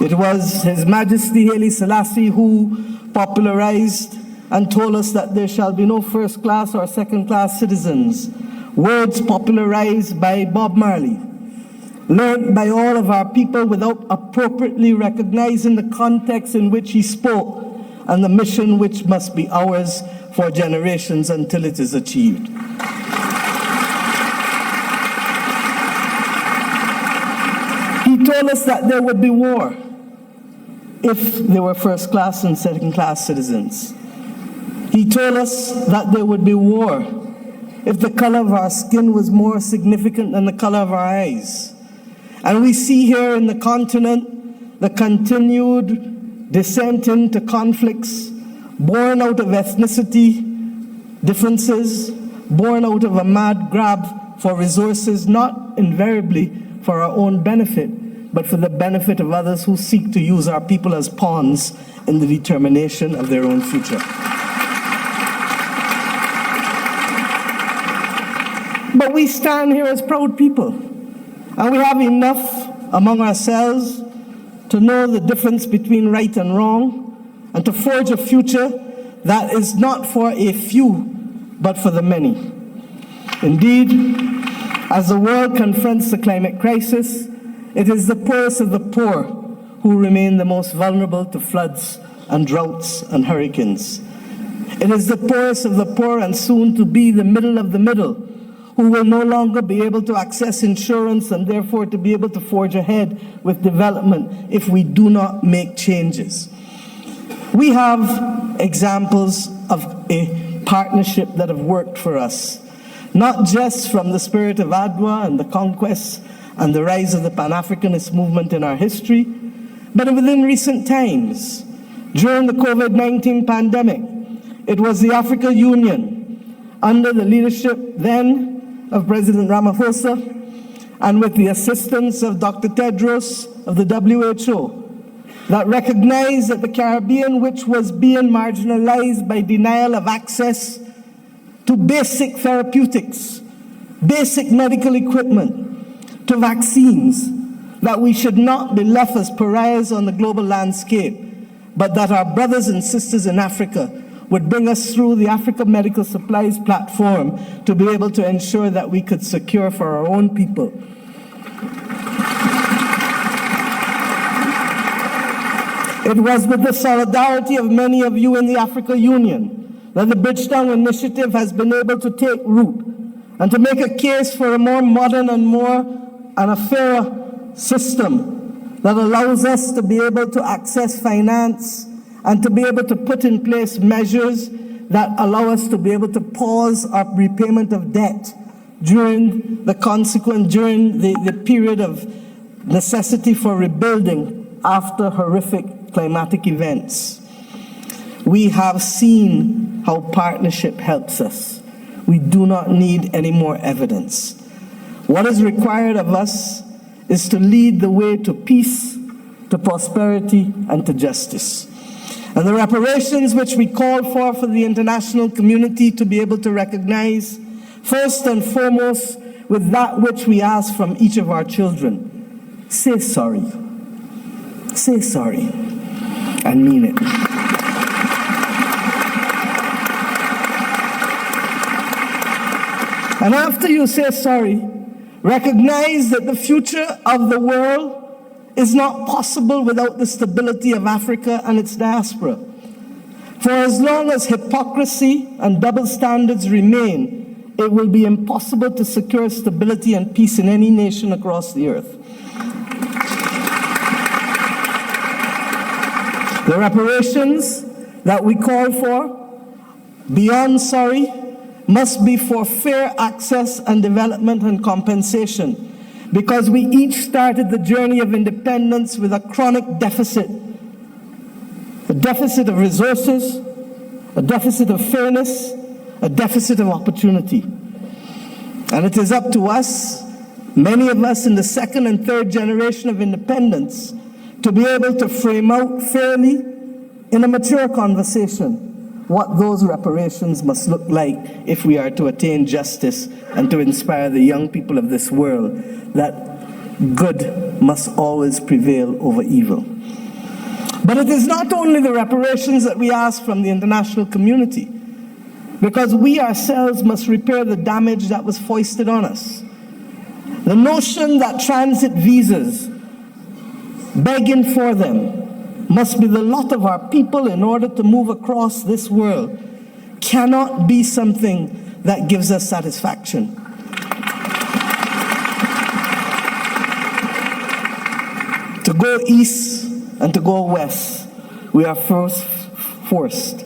It was His Majesty Haile Selassie who popularized and told us that there shall be no first-class or second-class citizens, words popularized by Bob Marley, learned by all of our people without appropriately recognizing the context in which he spoke and the mission which must be ours for generations until it is achieved. He told us that there would be war if there were first-class and second-class citizens. He told us that there would be war if the color of our skin was more significant than the color of our eyes. And we see here in the continent the continued descent into conflicts born out of ethnicity differences, born out of a mad grab for resources, not invariably for our own benefit, but for the benefit of others who seek to use our people as pawns in the determination of their own future. But we stand here as proud people, and we have enough among ourselves to know the difference between right and wrong, and to forge a future that is not for a few, but for the many. Indeed, as the world confronts the climate crisis, it is the poorest of the poor who remain the most vulnerable to floods and droughts and hurricanes. It is the poorest of the poor, and soon to be the middle of the middle, who will no longer be able to access insurance and therefore to be able to forge ahead with development if we do not make changes. We have examples of a partnership that have worked for us, not just from the spirit of Adwa and the conquest and the rise of the Pan-Africanist movement in our history, but within recent times. During the COVID-19 pandemic, it was the African Union, under the leadership then of President Ramaphosa, and with the assistance of Dr. Tedros of the WHO, that recognized that the Caribbean, which was being marginalized by denial of access to basic therapeutics, basic medical equipment, to vaccines, that we should not be left as pariahs on the global landscape, but that our brothers and sisters in Africa would bring us through the Africa Medical Supplies platform to be able to ensure that we could secure for our own people. It was with the solidarity of many of you in the African Union that the Bridgetown Initiative has been able to take root and to make a case for a more modern and a fairer system that allows us to be able to access finance and to be able to put in place measures that allow us to be able to pause our repayment of debt during the period of necessity for rebuilding after horrific climatic events. We have seen how partnership helps us. We do not need any more evidence. What is required of us is to lead the way to peace, to prosperity, and to justice. And the reparations which we call for the international community to be able to recognize, first and foremost, with that which we ask from each of our children. Say sorry. Say sorry, and mean it. And after you say sorry, recognize that the future of the world is not possible without the stability of Africa and its diaspora. For as long as hypocrisy and double standards remain, it will be impossible to secure stability and peace in any nation across the earth. The reparations that we call for, beyond sorry, must be for fair access and development and compensation, because we each started the journey of independence with a chronic deficit. A deficit of resources, a deficit of fairness, a deficit of opportunity. And it is up to us, many of us in the second and third generation of independence, to be able to frame out fairly in a mature conversation what those reparations must look like if we are to attain justice and to inspire the young people of this world that good must always prevail over evil. But it is not only the reparations that we ask from the international community, because we ourselves must repair the damage that was foisted on us. The notion that transit visas, begging for them, must be the lot of our people in order to move across this world cannot be something that gives us satisfaction. To go east and to go west, we are first forced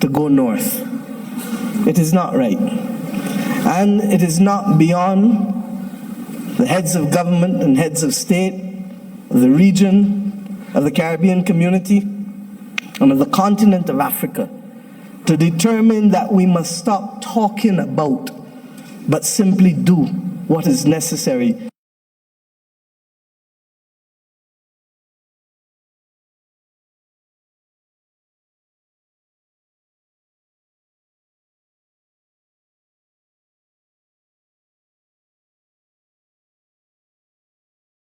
to go north. It is not right. And it is not beyond the heads of government and heads of state, of the region, of the Caribbean community, and of the continent of Africa, to determine that we must stop talking about, but simply do what is necessary